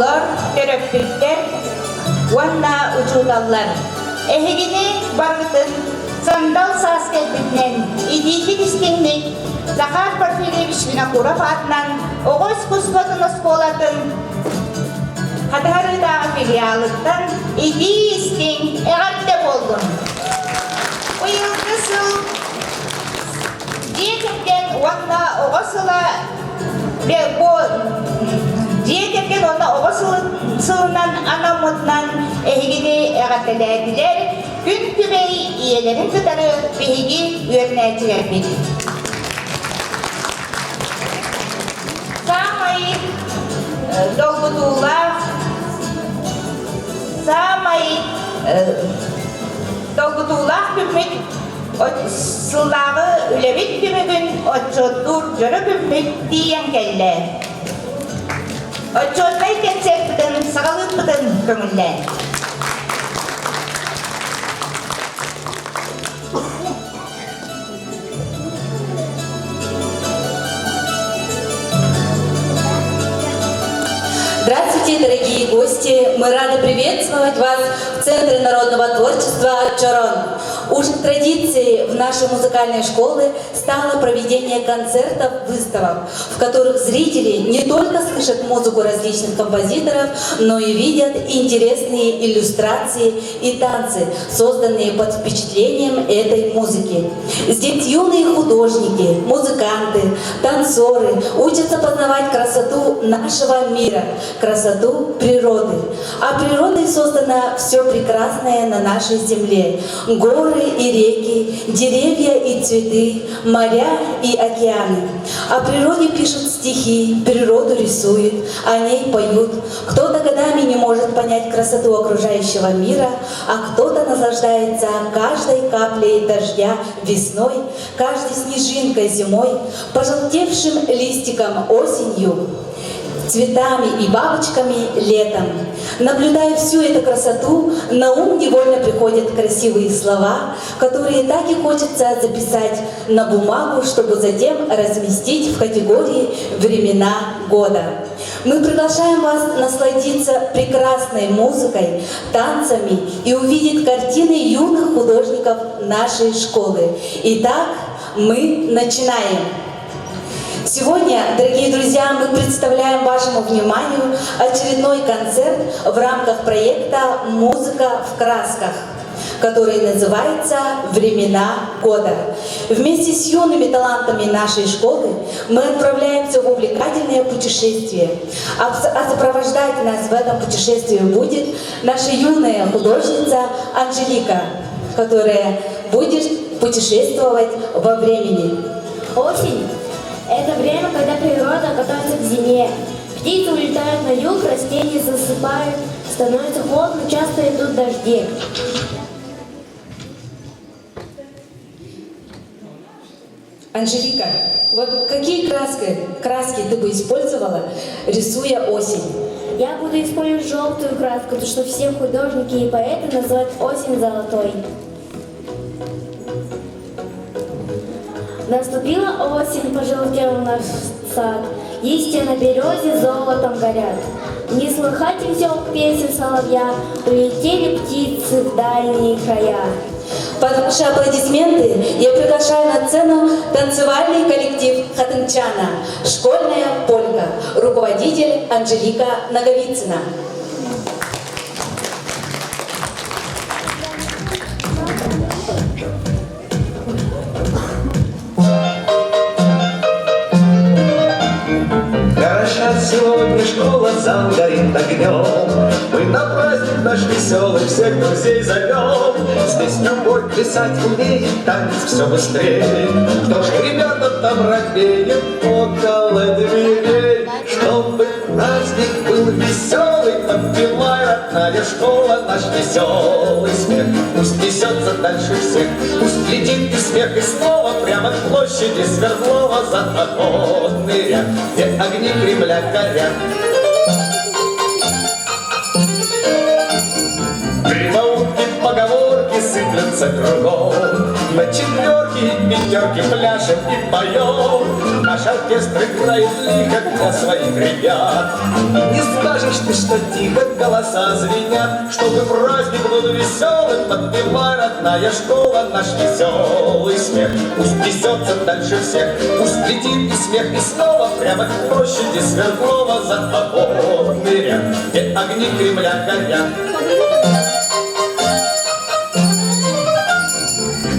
Oğullar, töröptürkler, vanna ucudallar. Ehegini bargıtın, sandal sas kelbitnen, idiki distinlik, Захар Порфирьевич Винокуров атынан Оғыз Куспатын Осколатын Хатарыдағы филиалыттан иди истин әғатте болдым. Уйылды сыл диетепкен онна оғысыла диетепкен онна оғысылынан анамытынан әйгіде әғаттеләділер күн күмей иелерін тұтары бейгі үйернәтілер беді. Долгутулах күммит сылдағы үлебит күмігін отчоттур жөрі күммит дейін кәлі. Отчотмай кәнсек бұдын, сағалып бұдын көңілі. Здравствуйте, дорогие гости! Мы рады приветствовать вас в Центре народного творчества «Чорон». Уже традицией в нашей музыкальной школе стало проведение концертов, выставок, в которых зрители не только слышат музыку различных композиторов, но и видят интересные иллюстрации и танцы, созданные под впечатлением этой музыки. Здесь юные художники, музыканты, танцоры учатся познавать красоту нашего мира, красоту природы. А природой создано все прекрасное на нашей земле. Горы и реки, деревья и цветы, моря и океаны. О природе пишут стихи, природу рисуют, о ней поют. Кто-то годами не может понять красоту окружающего мира, а кто-то наслаждается каждой каплей дождя весной, каждой снежинкой зимой, пожелтевшим листиком осенью, цветами и бабочками летом. Наблюдая всю эту красоту, на ум невольно приходят красивые слова, которые так и хочется записать на бумагу, чтобы затем разместить в категории «Времена года». Мы приглашаем вас насладиться прекрасной музыкой, танцами и увидеть картины юных художников нашей школы. Итак, мы начинаем! Сегодня, дорогие друзья, мы представляем вашему вниманию очередной концерт в рамках проекта «Музыка в красках», который называется «Времена года». Вместе с юными талантами нашей школы мы отправляемся в увлекательное путешествие. А сопровождать нас в этом путешествии будет наша юная художница Анжелика, которая будет путешествовать во времени. Осень – это время, когда природа готовится к зиме. Птицы улетают на юг, растения засыпают, становится холодно, часто идут дожди. Анжелика, вот какие краски ты бы использовала, рисуя осень? Я буду использовать желтую краску, потому что все художники и поэты называют осень золотой. Наступила осень, пожелтел наш сад, листья на березе золотом горят. Не слыхать веселых песен соловья, улетели птицы в дальние края. Под ваши аплодисменты я приглашаю на сцену танцевальный коллектив Хатынчана «Школьная полька», руководитель Анжелика Наговицына. Сегодня школа, зал горит огнем. Мы на праздник наш веселый всех друзей зовем. Здесь любовь плясать умеет, танец все быстрее. Кто ж ребята там робеет около дверей? Чтобы праздник был веселый, подпевай, родная школа, наш веселый смех. Пусть несется дальше всех, пусть летит и смех, и снова прямо к площади Свердлова за походный ряд, где огни Кремля горят. Прибаутки, поговорки, сыплются кругом. На четверки и пятерки пляшем и поем. Наш оркестр играет лихо для своих ребят. И не скажешь ты, что тихо голоса звенят. Чтобы праздник был веселым, подпевай, родная школа, наш веселый смех. Пусть несется дальше всех, пусть летит и смех, и снова прямо к площади Свердлова за походный ряд, где огни Кремля горят.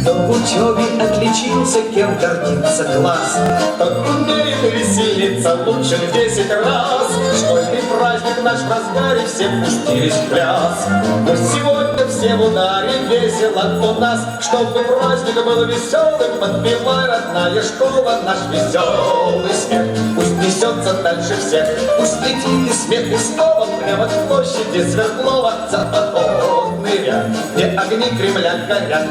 Кто в учебе отличился, кем гордится класс, тот умеет веселиться лучше в 10 раз. Школьный праздник наш в разгаре, все пустились в пляс. Но сегодня все в ударе, весело у нас. Чтобы праздник был веселым, подпевай, родная школа, наш веселый смех. Пусть несется дальше всех, пусть летит и смех, и снова прямо к площади Свердлова за походный ряд, где огни Кремля горят.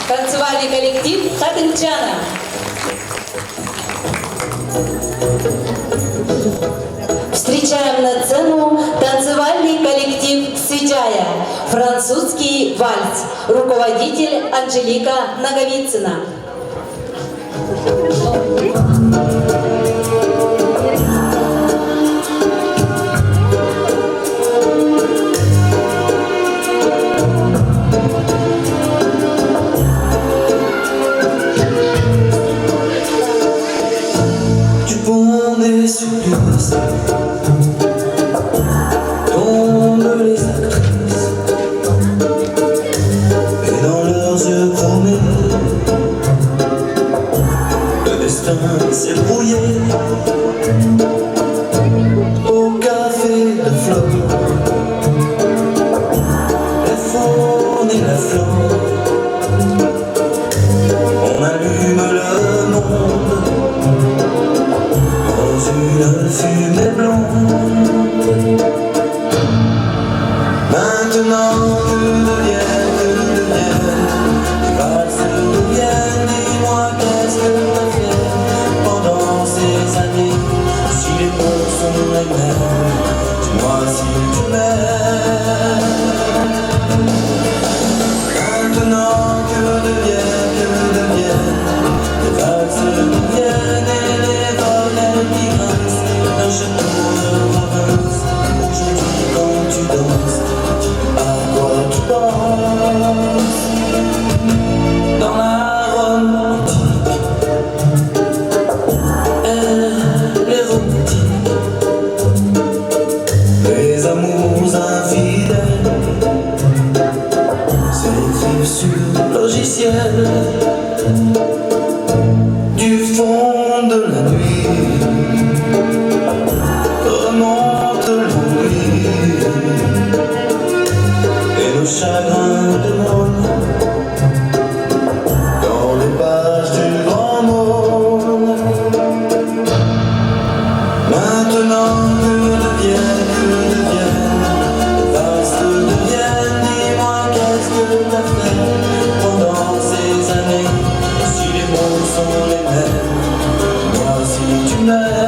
Танцевальный коллектив Хатынчана. Встречаем на сцену танцевальный коллектив «Свечая», французский вальс, руководитель Анжелика Наговицына. Tombent les actrices et dans leurs yeux chromés le destin s'est brouillé au café de flore. La faune et la flore, on allume le monde dans une fumée blonde. Maintenant que deviennent les valses deviennent, dis-moi qu'est-ce que t'as fait pendant ces années? Si les mots sont les mêmes, dis-moi si tu m'aimes. Maintenant que deviennent les valses deviennent et les volets qui grincent d'un château de province. Aujourd'hui quand tu danses, à quoi tu penses? Dans la Rome antique, l'érotique, les amours infidèles s'écrivent sur logiciel du fond de la nuit. Remonte l'oubli et nos chagrins de monde dans les pages du grand monde. Maintenant que deviennent les valses deviennent, dis-moi qu'est-ce que t'as fait pendant ces années? Si les mots sont les mêmes, moi si tu m'aimes.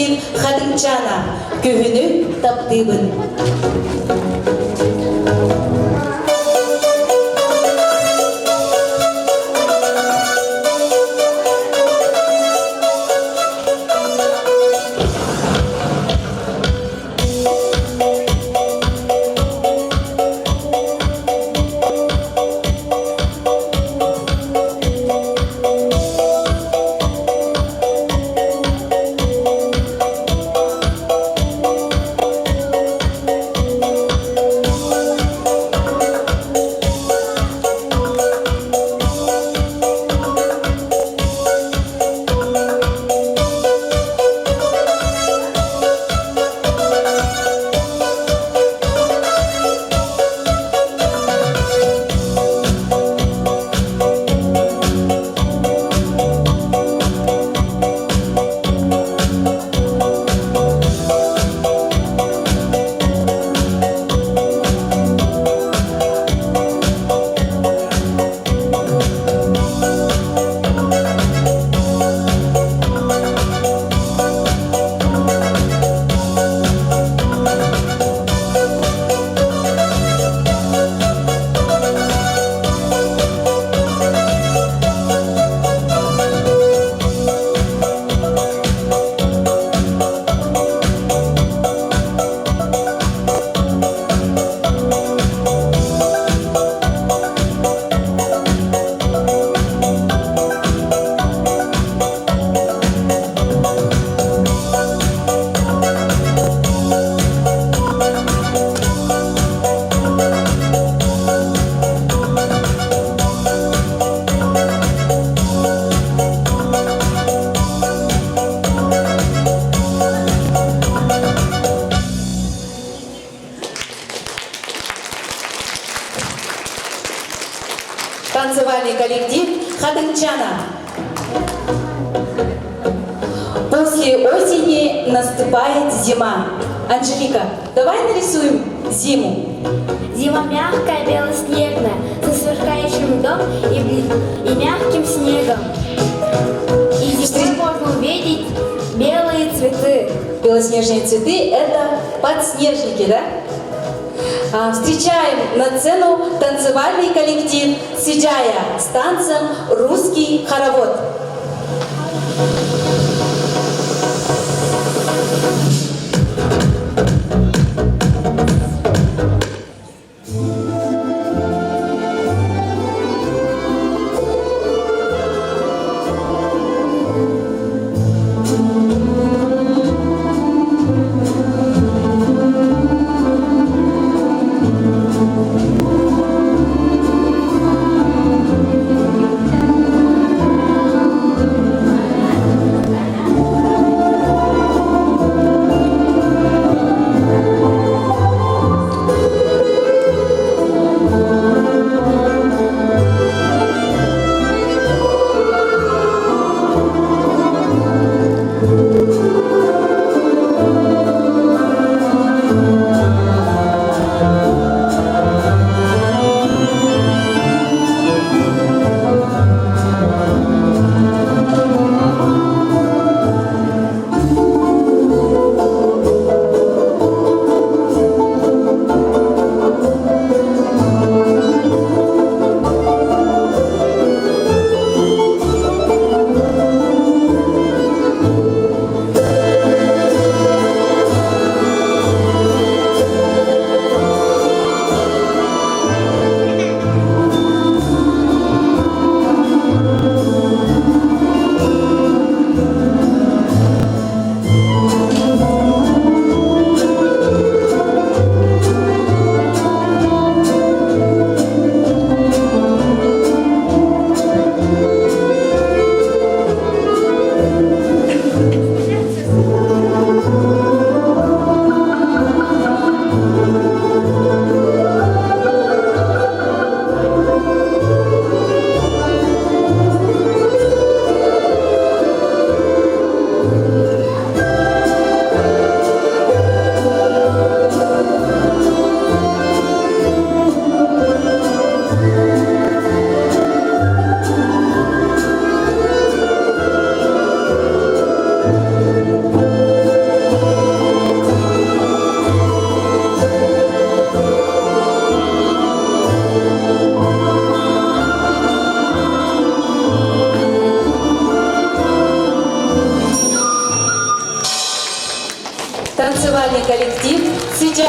коллектив Хадымчана. Көгіні таптыбын. Танцевальный коллектив Хадымчана. После осени наступает зима. Анжелика, давай нарисуем зиму. Зима мягкая, белоснежная, со сверкающим льдом и мягким снегом. И зимой можно увидеть белые цветы. Белоснежные цветы – это подснежники, да? Встречаем на сцену танцевальный коллектив Сиджая с танцем «Русский хоровод».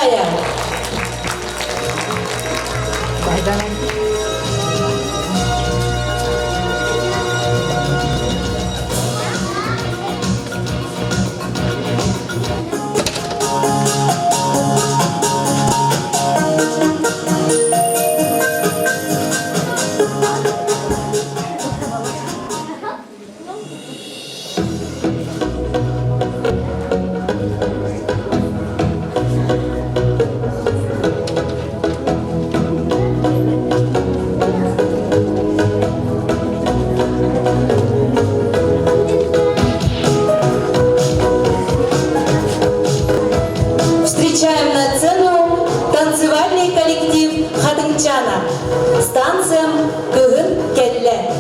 Большая. Встречаем на сцену танцевальный коллектив Хатынчана с танцем «Кыгын келле».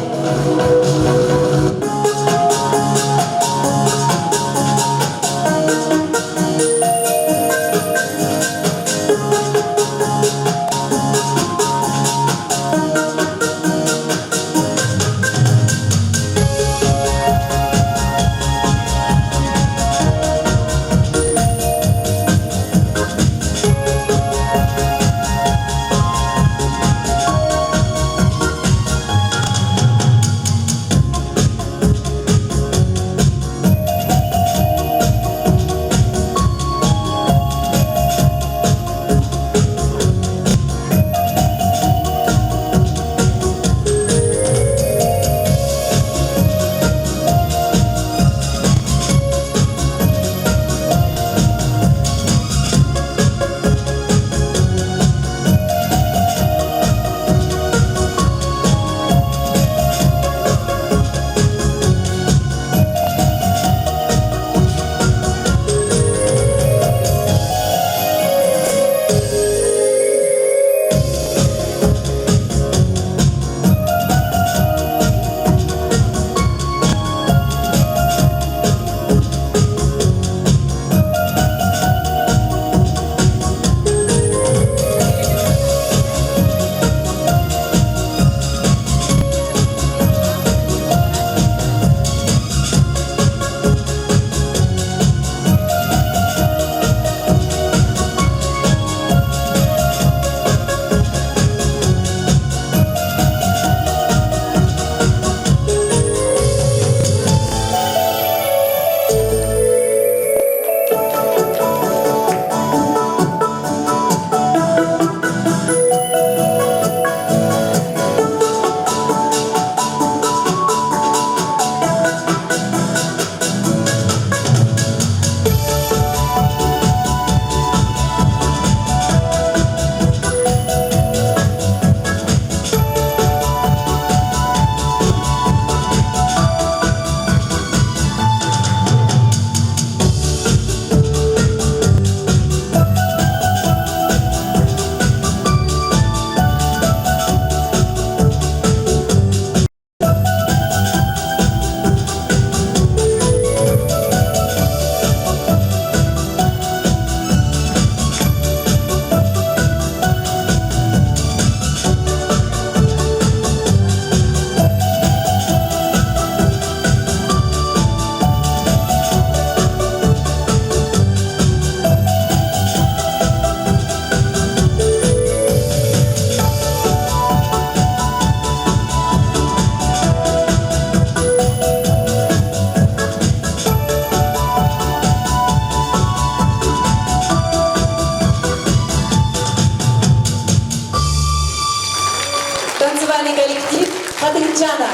Танцевальный коллектив Хатынчана.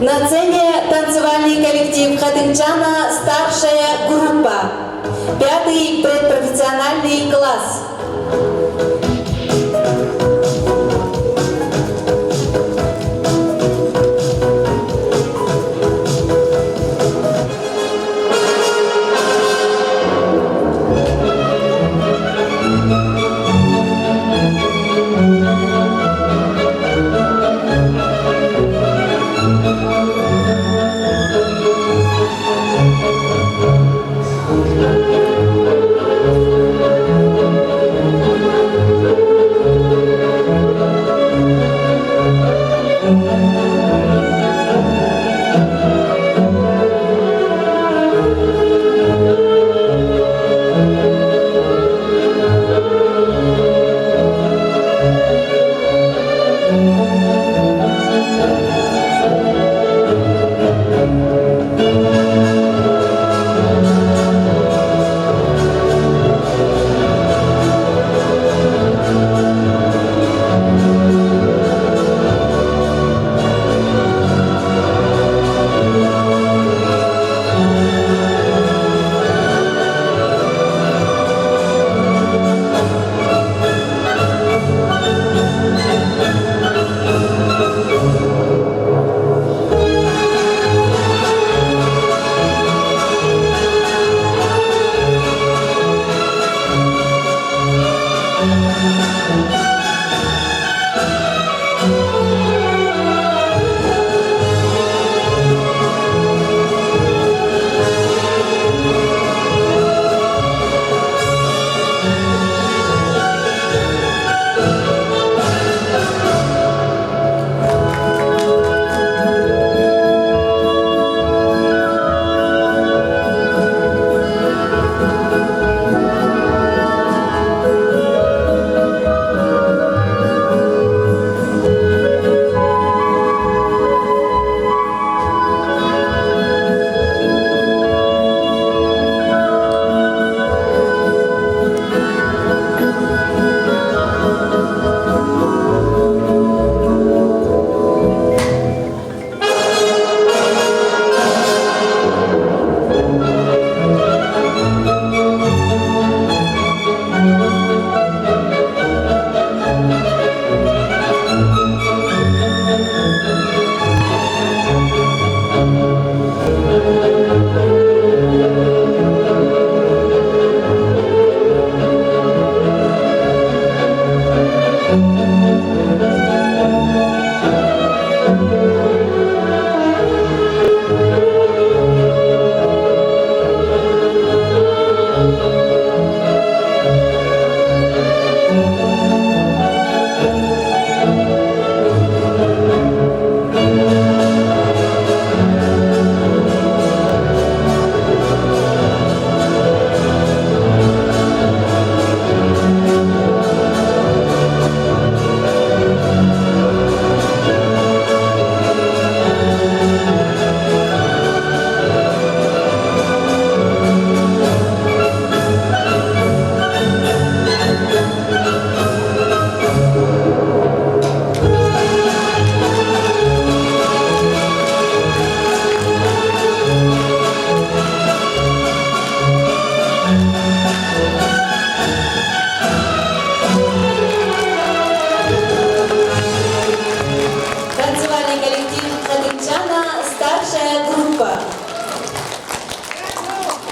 На сцене танцевальный коллектив Хатынчана «Старшая группа», 5-й предпрофессиональный класс.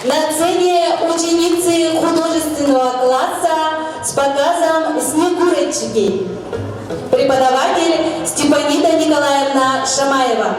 На сцене ученицы художественного класса с показом «Снегурочки». Преподаватель Степанида Николаевна Шамаева.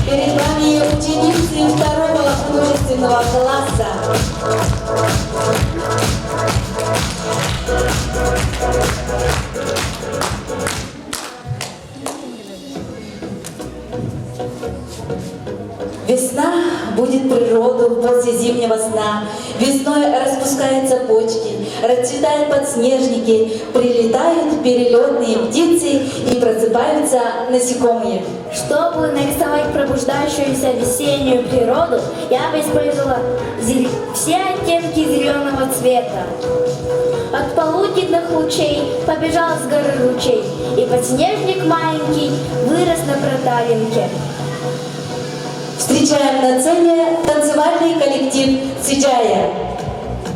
Перед вами ученицы второго художественного класса. Весна будет природу после зимнего сна. Весной распускаются почки, расцветают подснежники, прилетают перелетные птицы и просыпаются насекомые. Чтобы нарисовать пробуждающуюся весеннюю природу, я бы использовала все оттенки зеленого цвета. От полуденных лучей побежал с горы ручей, и подснежник маленький вырос на проталинке. Встречаем на сцене танцевальный коллектив «Сиджая».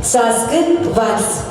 Саскы вальс.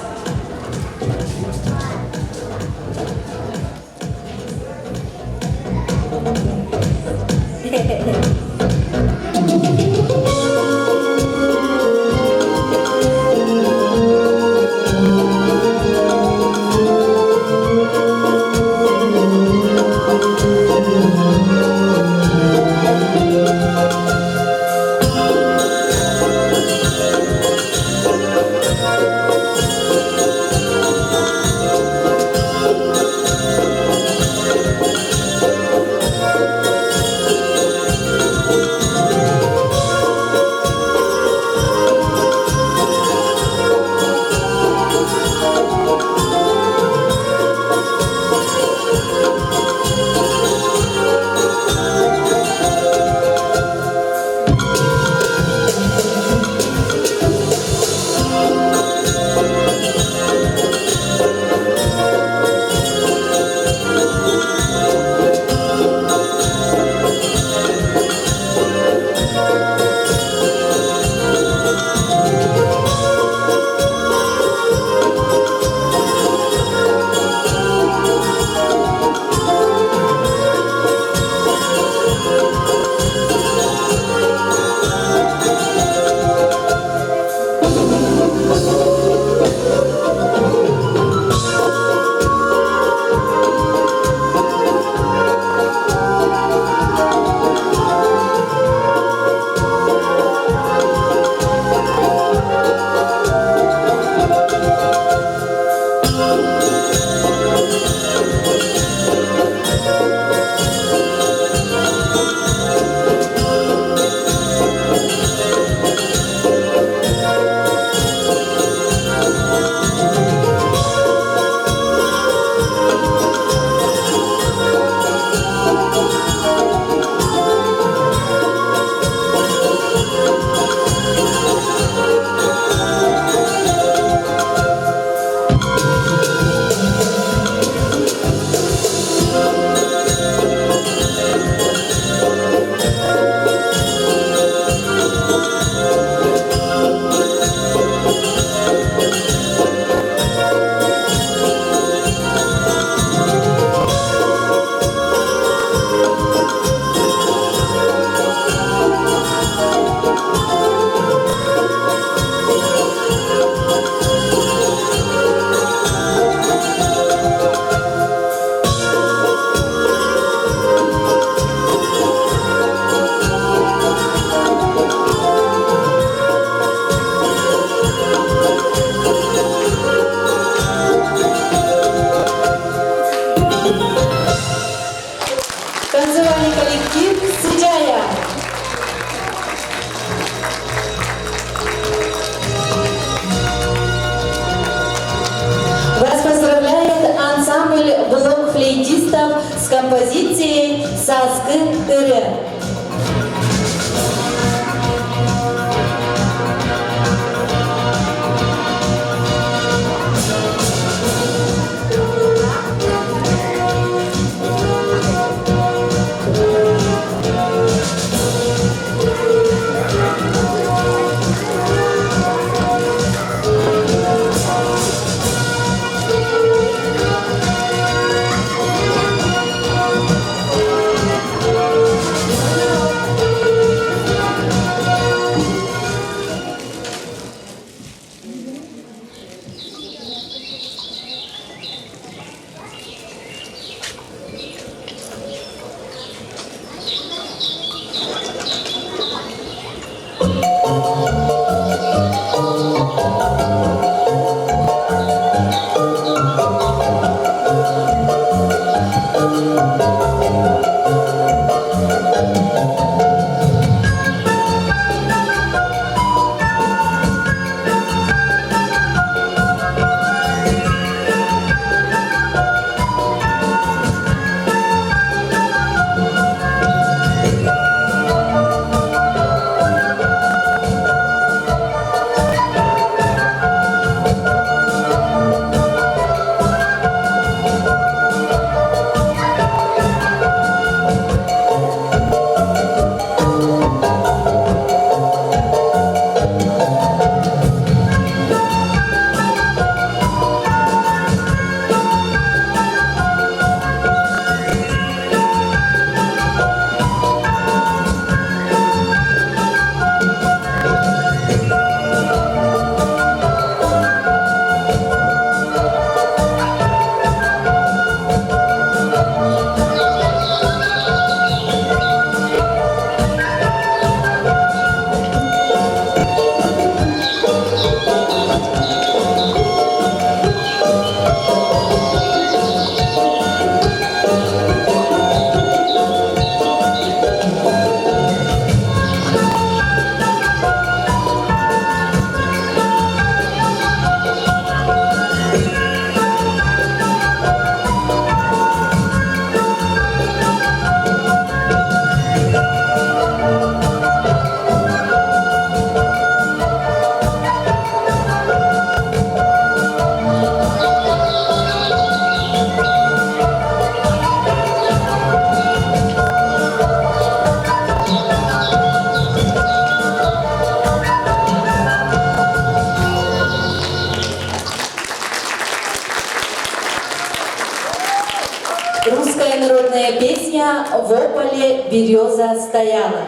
артистов с композицией «Саскы Тыры». Русская народная песня «В ополе береза стояла».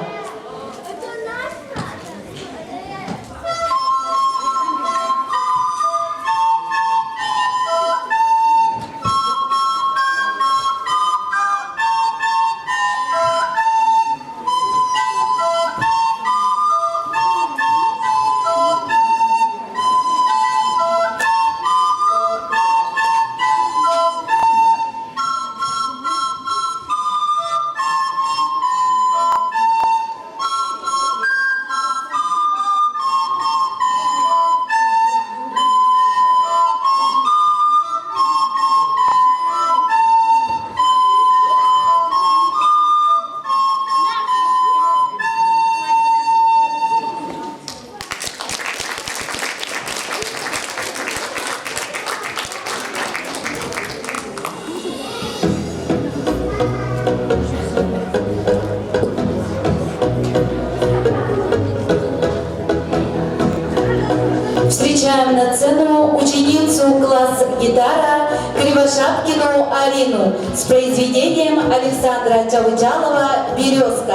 Встречаем на сцену ученицу класса гитара Кривошапкину Арину с произведением Александра Чавычалова «Березка».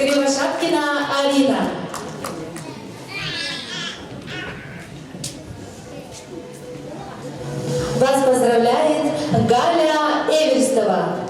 Кривошапкина Арина. Вас поздравляет Галя Эверстова.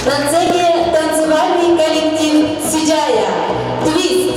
На сцене танцевальный коллектив Сиджая. Твист.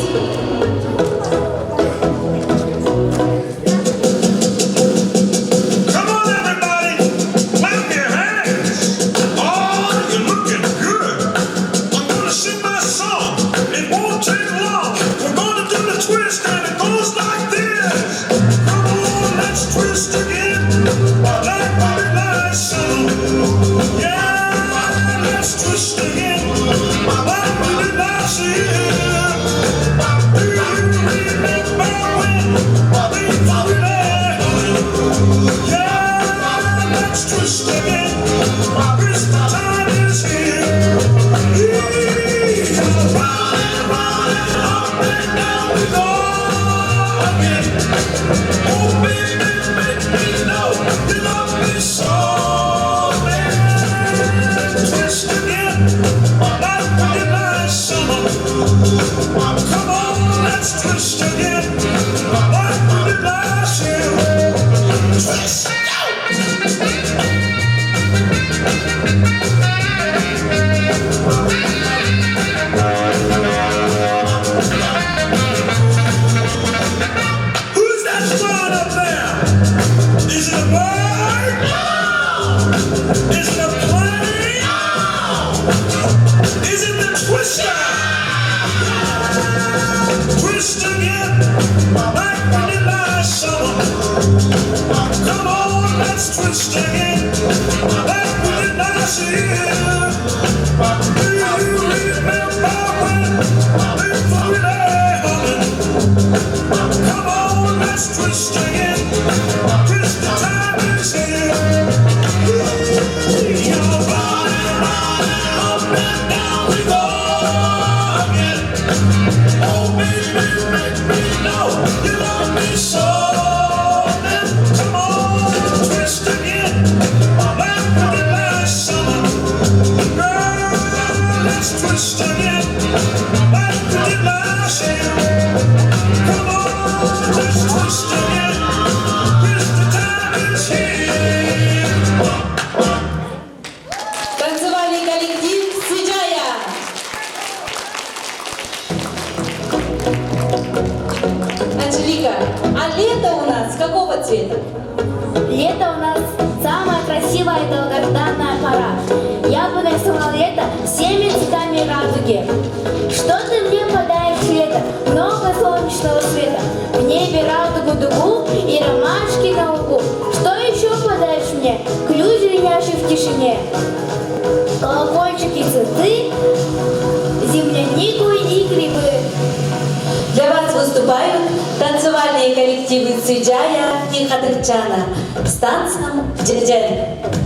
Twist again, twist the time is here. Лето у нас самая красивая и долгожданная пора. Я бы нарисовала лето всеми цветами радуги. Что ты мне подаришь, лето? Много солнечного света. В небе радугу дугу и ромашки на лугу. Что еще подаришь мне? Ключ, звенящий в тишине. Колокольчики, цветы, землянику и грибы. Для вас выступают танцевальные коллективы Цвиджая и Хатырчана с танцем «Джель-джель».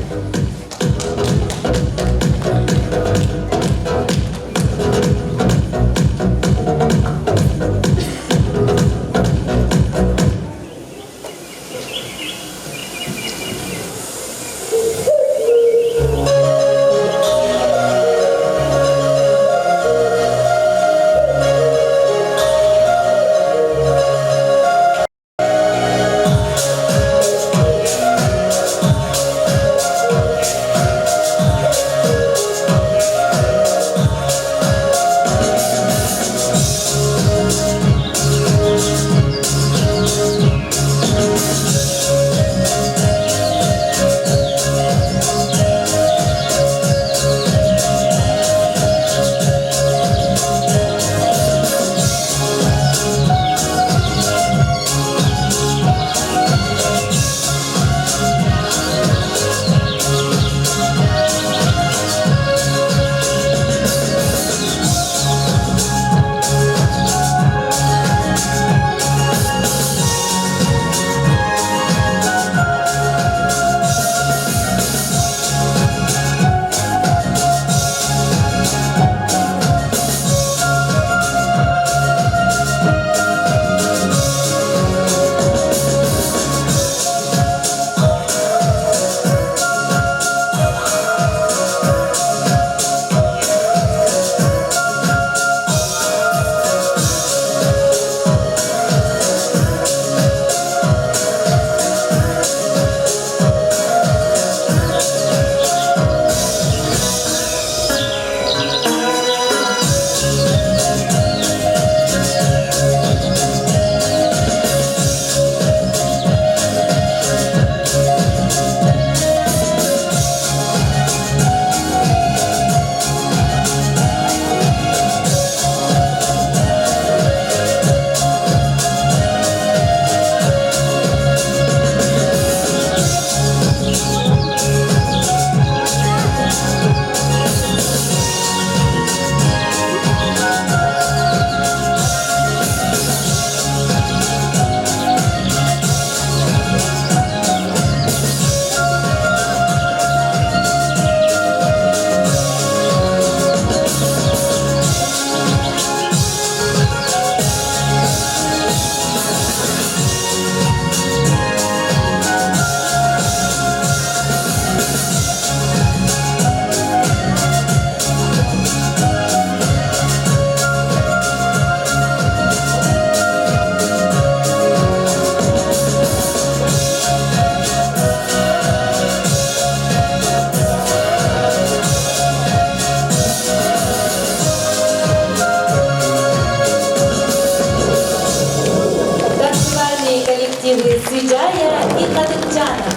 коллективы Цвиджая и Хатырчана.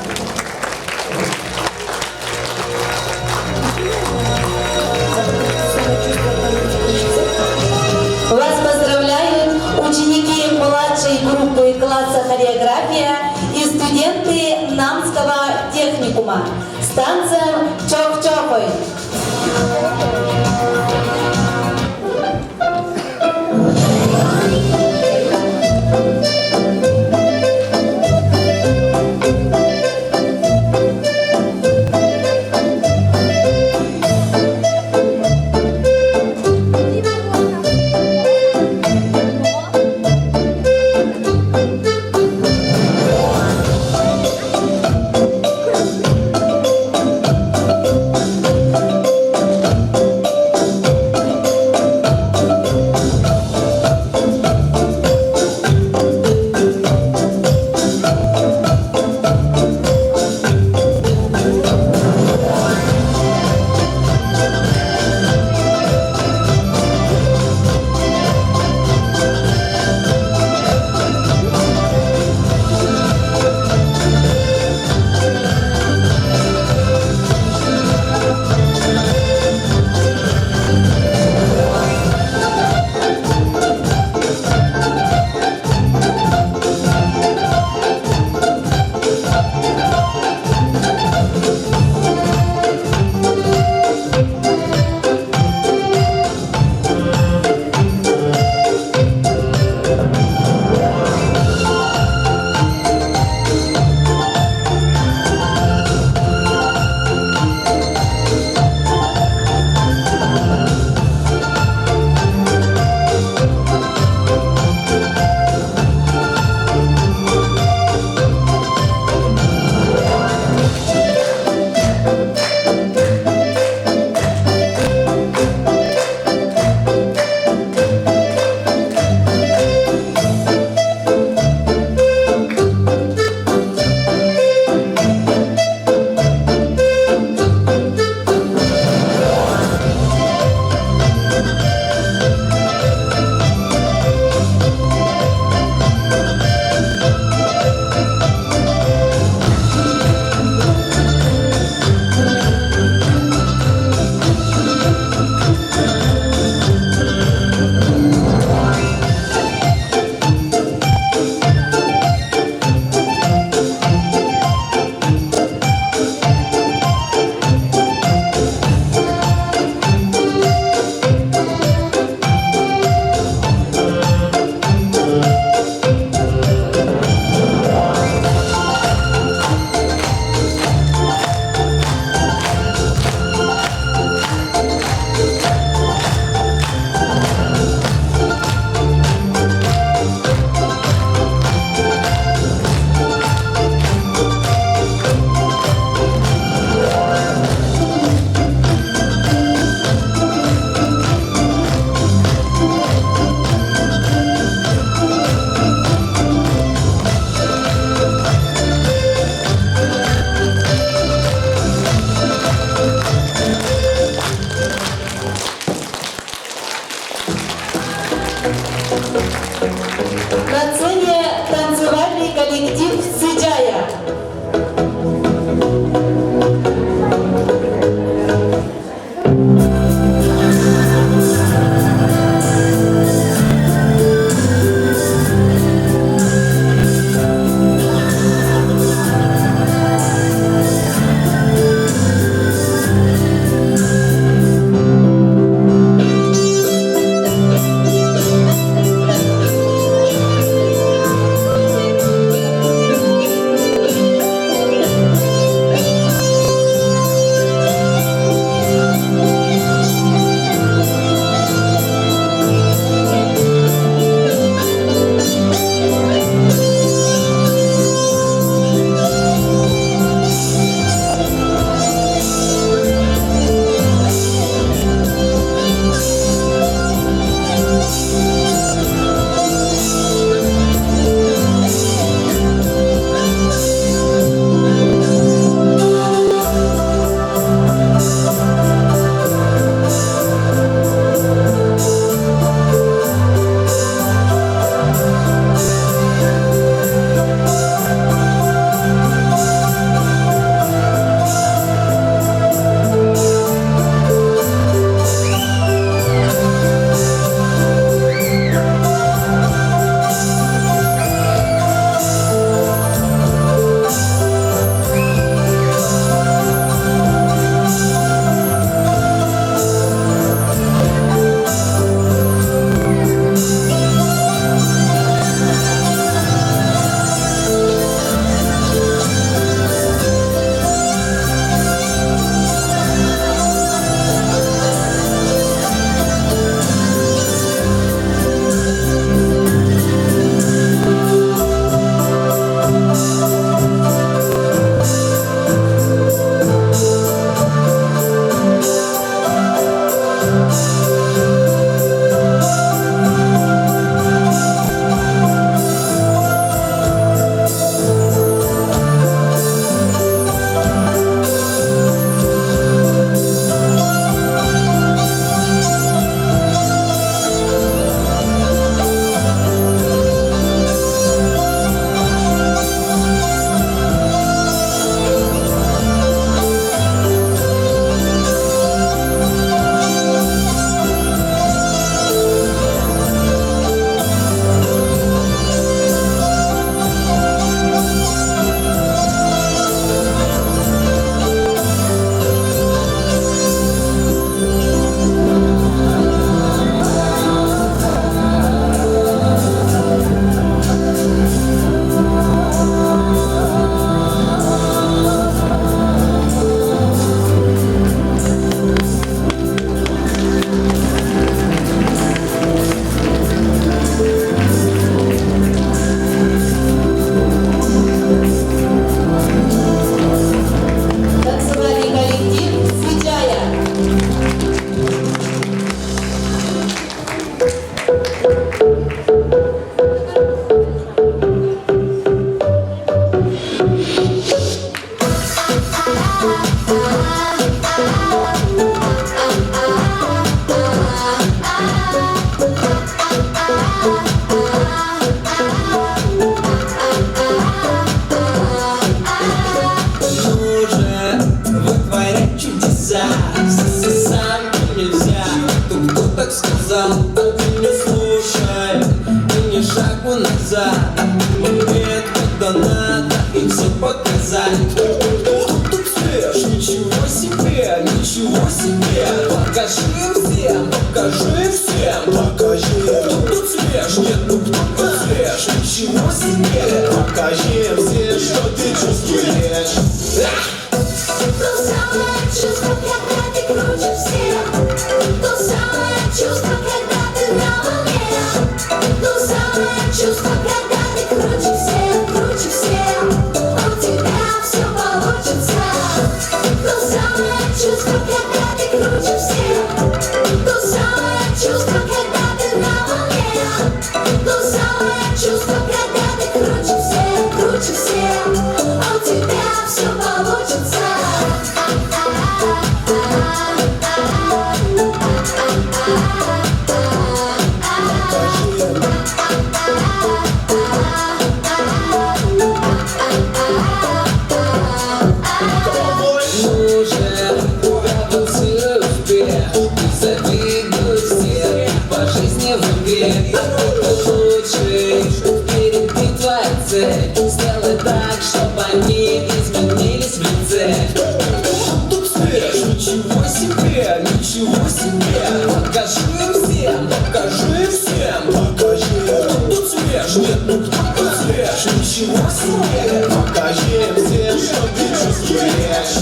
Вас поздравляют ученики младшей группы класса хореография и студенты Намского техникума с танцем «Чох-чохой». рядом, а ты не слушай и ни шагу назад. Умеет, когда надо им все показать. Тут свеж, ничего себе, ничего себе. Покажи им всем, покажи им всем, покажи. Тут свеж, нет, ну кто свеж, ничего себе. Покажи им всем, что ты чувствуешь. То самое чувство, когда ты круче всех. То самое чувство, когда ты на волне. То самое чувство, когда ты круче всех, круче всех. У тебя все получится. То самое чувство, когда ты круче всех. То самое чувство, когда ты на волне. То самое чувство, когда ты круче всех, круче всех. У тебя все получится. Сделай так, чтобы они изменились в лице. Тут свеж, ничего себе, ничего себе. Покажи им всем, покажи им всем, покажи. Тут свеж, нет, ну кто свеж, ничего себе. Покажи им всем, что ты чувствуешь.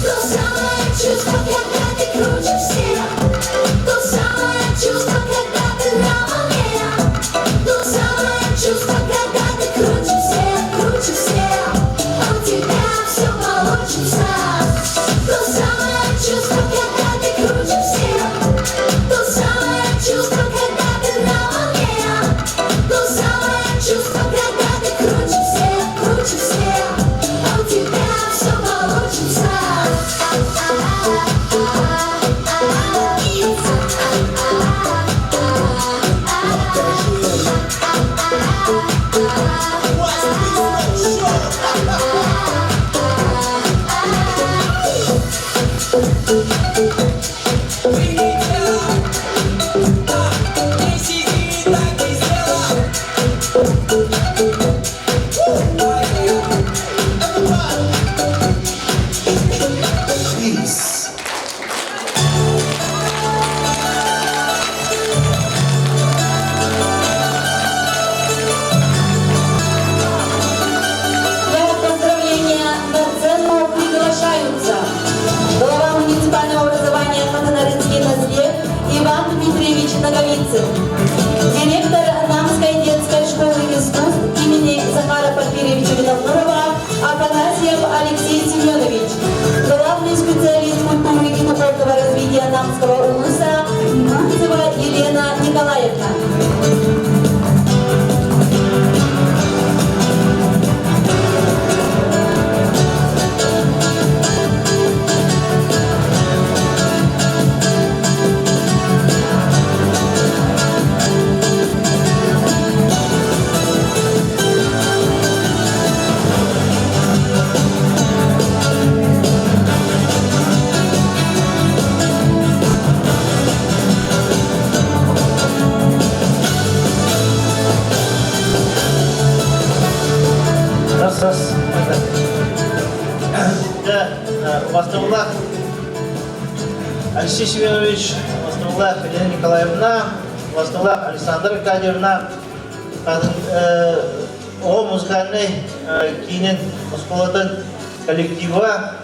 То самое чувство, когда ты круче всех. То самое чувство, когда ты на волне. То самое чувство, когда ты круче всех, круче всех. У тебя все получится. То самое чувство, когда ты круче всех. То самое чувство, когда ты на волне. То самое чувство, когда ты круче всех, круче всех. У тебя все получится. Для поздравления на сцену приглашаются глава муниципального образования Хатанарынский Назбек Иван Дмитриевич Наговицын, директор Намской детской школы искусств имени Захара Порфирьевича Винокурова Афанасьев Алексей Семенович, главный специалист культуры и духовного развития Намского улуса Мунцева Елена Николаевна. Востовлах Алексей Семенович, Востовлах Елена Николаевна, Востовлах Александра Аркадьевна, о музыкальный кинен мускулатын коллектива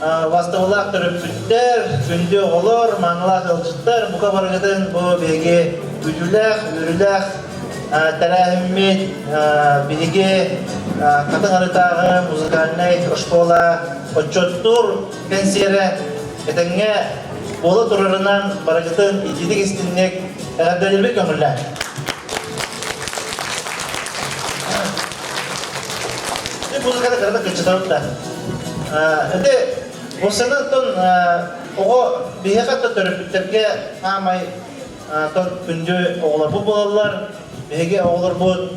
Востовлах төрөпүттер, күндө олор, маңлах ылжыттар, бука баргатын бу беге үдүлах, үрүлах, тарахиммет, беге катын арытагы музыкальный школа отчеттур пенсире этеңе болы турарынан барагытын итидик истиннек әгәдәлебе көңілләр. Музыкада кырда кычытарыпта. Осыны тон оғы бейхақатта төріпіттерге амай тон күнде оғылар бұл болалар, бейге оғылар бұл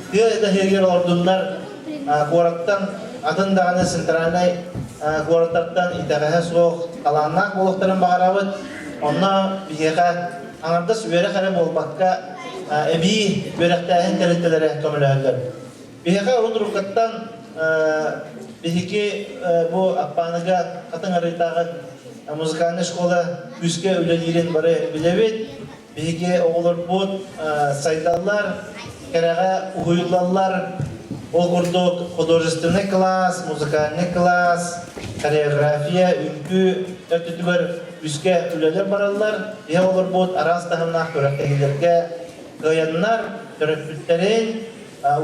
Тыйда хергер ордундар гораттан атындаганы центральный гораттардан итәгәһә сук каланнак булыктырын багарабыт. Онна бихеха аңарда сүбере хара болбакка эби бөректәһен терителере көмөлөһөллөр. Бихеха урудурукаттан бихики бу аппаныга катын арытагы музыкальный школа үске үлелерин бары билебит. Бихики оголор бут сайдаллар, керега угуйлаллар, ол курдук художественный класс, музыкальный класс, хореография, үнкү өттүгөр үске үлелер бараллар. Бихе олор бут арас тахымнах көрөктегилерге кыяннар, көрөкпүттерин,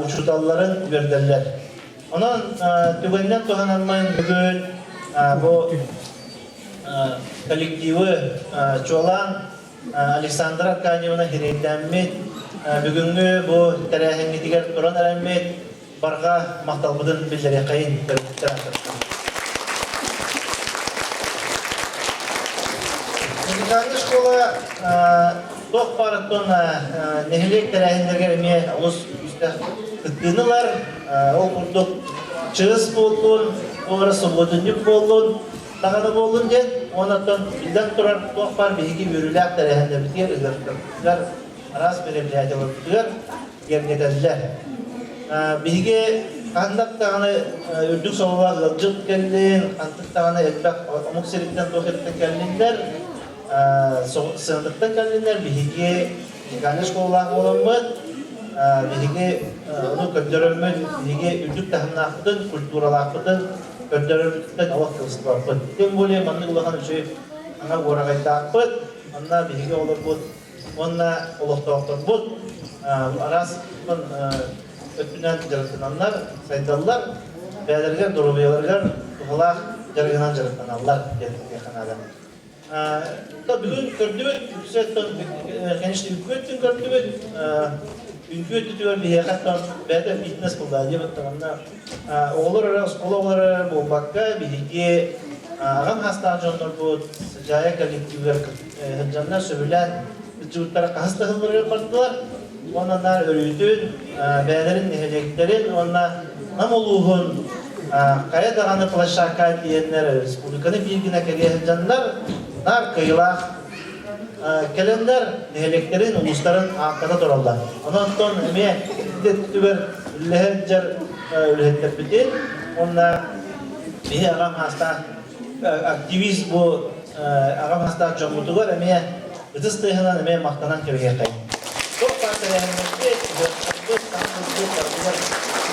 учурдалларын берделлер. Онан түгөннен тухананмайын бүгін бу коллективы чолан Александра Аркадьевна хирейдәммит бүгүнгү бу тәрәһеңгитигер туран әрәммит барға мақталбыдын билдере кайын музыкальный школа тох барыттон нехилек тәрәһендерге эме улус үстә кыттынылар ол курдук чыгыс болдун оора субботунюк болдун таганы болдун ден онотон билден турар тох бар биги бүрүләк тәрәһендерге ызгар арас мероприятиялар гергетеллер биги кандак таганы үрдүк собула ылжык келдин антык таганы элбак омук сериктен тохеттен келдиндер сындыктан келдиндер биги музыкальный школа боламбыт биги ону көндөрөмүн биги үрдүк тахынакытын культуралакытын көндөрөмүттен алак кылыстыраппыт тем более манны улаган үчү аңа орагайтаакпыт анна биги олорбут онна олохтоокторбут арас өттүнөн жарыктананлар сайдаллар бәдергер дурубияларгар тухалаах жаргынан жарыктаналлар дедике ханада бүгүн көрдүбүт үксөттөн конечно үкмөттүн көрдүбүт үnkü ötütüyor bir yakattan bende fitness kullanıcı bakımından oğulları oğulları bu bakka bir iki ağam hastaneler bu sıcaya kolektifler hıncanlar sövülen çocuklara hastalıkları yapardılar. Ondan örütün beylerin nihayetlerin ondan namoluğun kaya dağını plaşaka diyenler respublikanın bir güne kere hıncanlar nar kıyılar kalender nihayetlerin ulusların arkada dururlar. Ondan sonra me tüber lehcer lehter bitin ondan bir ağam hasta aktivist bu ağam hasta çoğunluğu var me Dıştığından me maktanan köyge kayın. Çok farklı yerlerde bu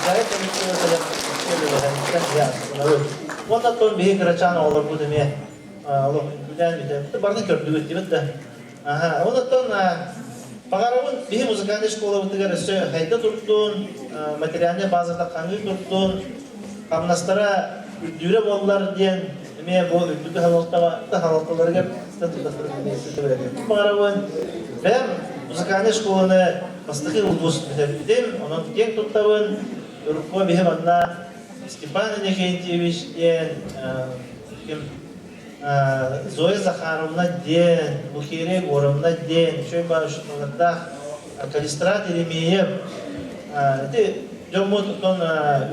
gayet ondan sonra bir kıraçan olur bu demeye olur güzel bir de bardak gördüğü gibi de ondan sonra Pagaravun bir müzikal şkola bitirirse hayda tuttun materyalde bazıda kanlı tuttun kamnastara düre bollar diyen me bu ülke halatları gel Pagaravun ben müzikal şkolunu Pastaki ulus bitirdim, onun tek tuttavın Urukko bihim anna Stepan Nikentьевич diyen Zoya Zakharovna diyen, Bukhire Gorovna diyen, şöyle başlıklarda Kalistrat Eremeyev Jommu tutun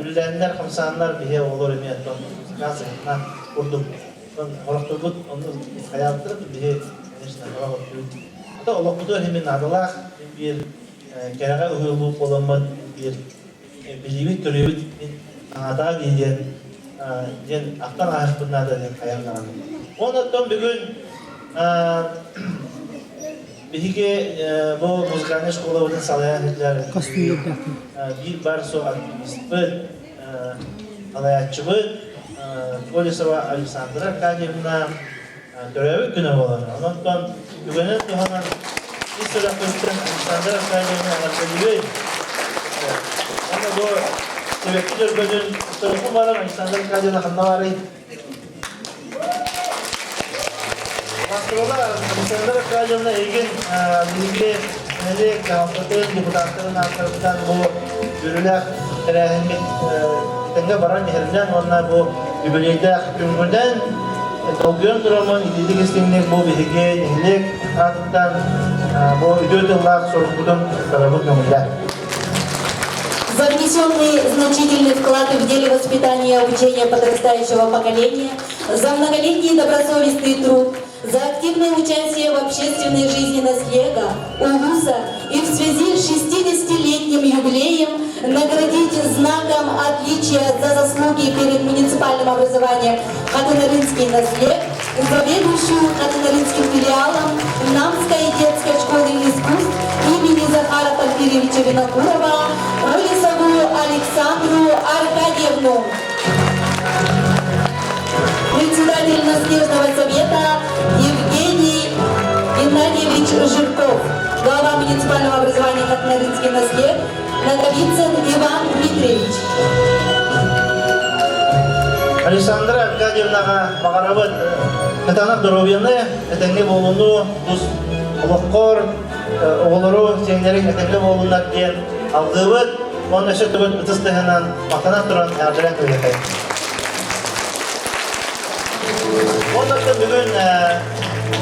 üllenler, kamsanlar bihe olur emiyetten Gazına kurdum Orakturgut, onu hayaltırıp bihe Hatta Allah budur hemen adalak bir kerana uyumlu olanma bir bilimi görüyor ada diyen aktan ayak bunlarda diyen kayanlar. Ondan bugün bir bu müzikal şkola olan salahatlar bir barso aktivist bir alayatçı bir Polisova Alexandra Arkadyevna görevi günü olan. Ondan bugünün tuhanan İsra Kırık'tan Alexandra Arkadyevna anlatabiliyor. Ama bu sebepli bugün tarafım var ama Alexandra Arkadyevna kanına var. Aslında Alexandra Arkadyevna ilgin bilgi nelik kampatın deputatların arkasından bu yürüler terahimit tenge baran yerinden onlar bu yübüleyde hükümden Tolgyon durumun idilik istinlik bu bilgi nelik ardından bu ödüllar sorumluluğun tarafı gömüller. За внесенный значительный вклад в деле воспитания и обучения подрастающего поколения, за многолетний добросовестный труд, за активное участие в общественной жизни Наслега, УГУСа и в связи с 60-летним юбилеем наградить знаком отличия за заслуги перед муниципальным образованием Хатынаринский Наслег, заведующую Хатынаринским филиалом Намской детской школы искусств имени Захара Порфирьевича Винокурова Колесову Александру Аркадьевну. Председатель Наследного совета Евгений Геннадьевич Жирков, глава муниципального образования Хатынаринский Наслег Наговицын Иван Дмитриевич. Александра Аркадьевнаға бағарабыт катана здоровьяны, этенге болуну, дус олоққор, оғылыру, сеңдерін этенге болуnar ден алдыбыт, оны өші түбіт ұтыстығынан мақтана тұран әрдірен көйетай. Онда бүгін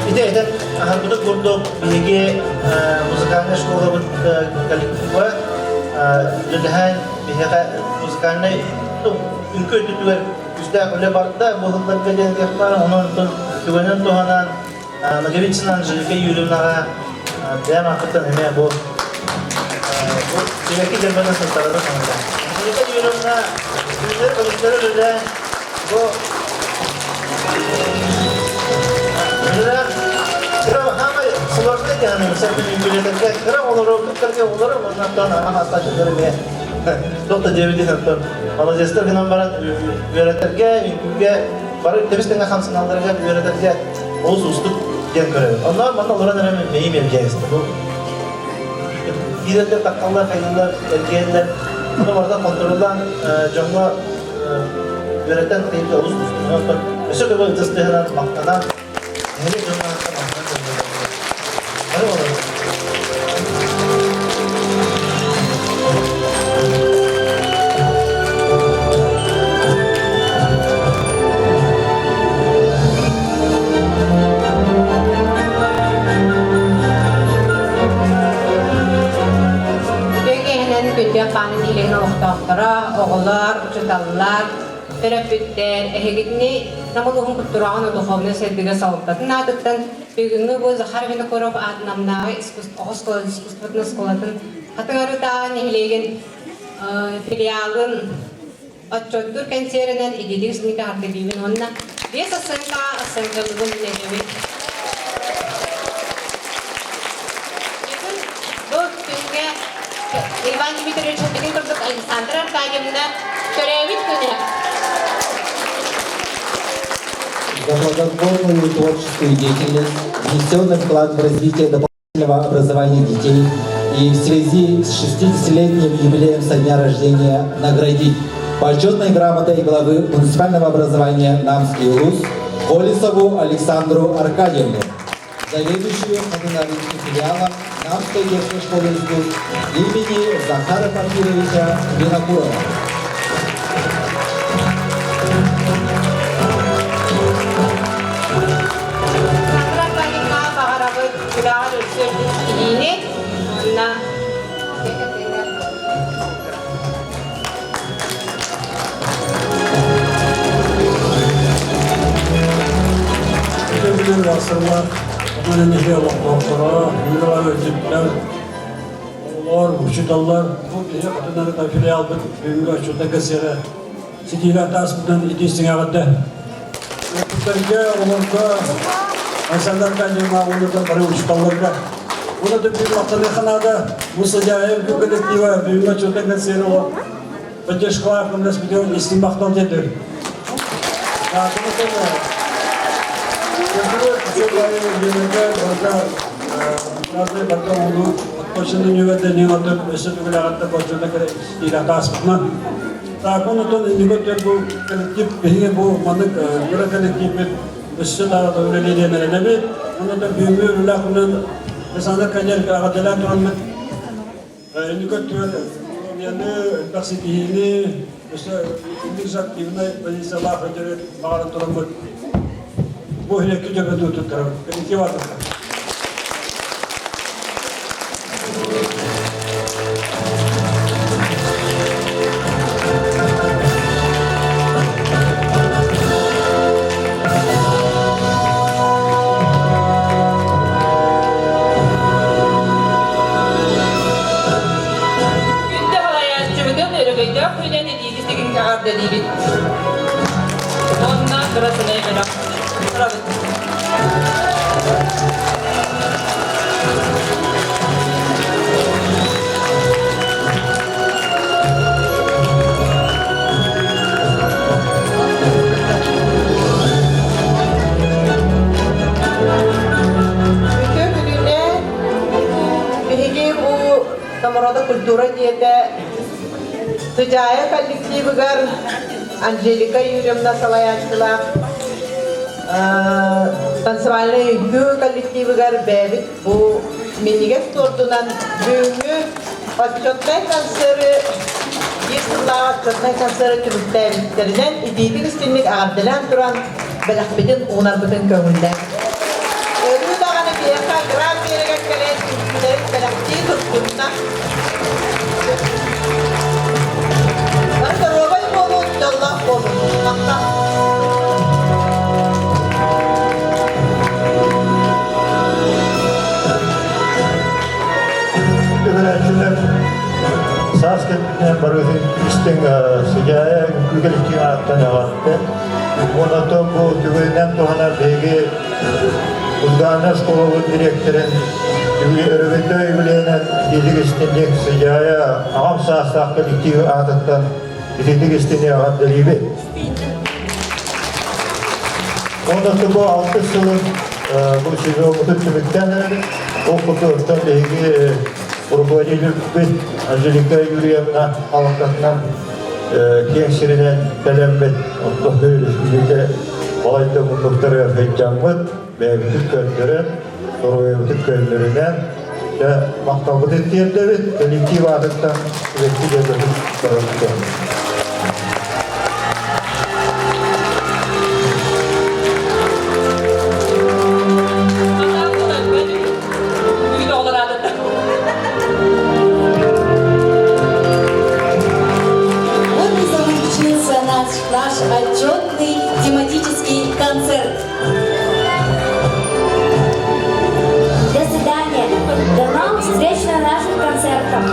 идеятен ахарбыды көрдік беге музыкальный школа бұд коллективі үлдіхән беге музыкальный үнкі өтітігер үсті үлі барды бұғылдар кәден кәқпар оның түгінен туғанан Наговицынан жылыке үйілімнаға бәм ақыттан әме бұл себекі жербені сұрттарады қанында. Жылыке үйілімна үлдер коллективі үлді бұл Kira hamma sularga yani misal biletlarga kira olurlarga olar ondan ahata şunları doktor Cevdi doktor Malazes'te falan baran öğretirge barı tebistenge hamsınlarga öğretirge oğuz ustuk gen görev. Onlar bana oran önemli meyim ergeğiz. Bu giderler takkallar kayınlar ergeğler bunu orada kontrolden canlı öğreten kayıtlı oğuz ustuk. Mesela böyle testleyen maktadan hele canlı oğullar, uçutallar, terapütler, ehegidini namuluğun kutturağını duhovne sevdiğe sağlıklatın adıktan bugünü bu Zahar Vinokurov adnamnağı iskustvatını skolatın Hatınarı da nehilegen filialın Atçottur kanserinen ididik sınıka hartedivin onna Bes asınka asınkalığın nehevi Dört günge Иван Дмитриевич Хатыгин курдук Александра Аркадьевна Шоревич күнә. За плодотворную творческую деятельность, внесенный вклад в развитие дополнительного образования детей и в связи с 60-летним юбилеем со дня рождения наградить почетной грамотой главы муниципального образования Намский УЛУС Колесову Александру Аркадьевну, заведующую Хатынаринским филиалом Намской детской школы искусств имени Захара Порфирьевича Винокурова. Vasırlar, böyle nice doktora, yürüler, öğretmenler, oğullar, uçutallar, bu bize kadınları da filial büyüğü açıldı kesere. Sidiler tasbından idisine kadar. Öğretmenlerge, oğullarga, insanlarga, cema oğullarga, bari uçutallarga. Bunu da bir vatandaşlarda, bu sıcağı bir kolektiva, büyüğü açıldı kesere o. Поддержка нас ведет истимахтал деdir. Разные батоны, почему не ведут ни одно, если ты говоришь, что почему так и растаспна. Так он то не говорит, что коллектив, где был манек, где коллектив, если да, то уже не набит, он это бьемир, лахнан, бесанда канер, когда делать он мет, не говорит, я не персикини, если не активный, позиция лаха, где багато тормот. Бог не кидет в эту траву, коллективатор. Ondan sırasına yemedim. Bravo. Bütün gününe bihi bu Tamarada Kultura diyete Sıcaya kollektivi gar Angelika Юрьевна Салаячкала танцевальный үгү коллективи gar бәбит bu Минигес тордунан бүгүнгү отчетный концерты Естіллаға отчетный концерты түбіттәбіттерінен идейдік істемек ағабдылан тұран бәләқбетін оңарбытын көңілден. Өрі дағаны бияқа грам берегек кәлен түбіттері бәләқті тұрттырына. Робай болу, жаллақ болу. Öğrenciler Sasket'ten barısı işten sıcağı ülkelik ağıttan ağıttı. Ondan bu tüveyden tohana begi Uzgana Skolu direktörün örgütü üyeliğine dizik iştenlik sıcağı ağam sağsak kolektivi ağıttan dizik iştenliği ağıttı gibi. Ondan bu 6 yılın bu sezon tümükten okuduğunda begi Rukoyelik Angelika Юрьевна halkatından kensirinen telembet birlikte olayda mutlulukları feycanmıt ve bütün köylerin soruya bütün köylerinden ve maktabı ettiğinde ve kolektif adıktan sürekli yazılmış sorumlu. Наш отчетный тематический концерт. До свидания. До новых встреч на наших концертах.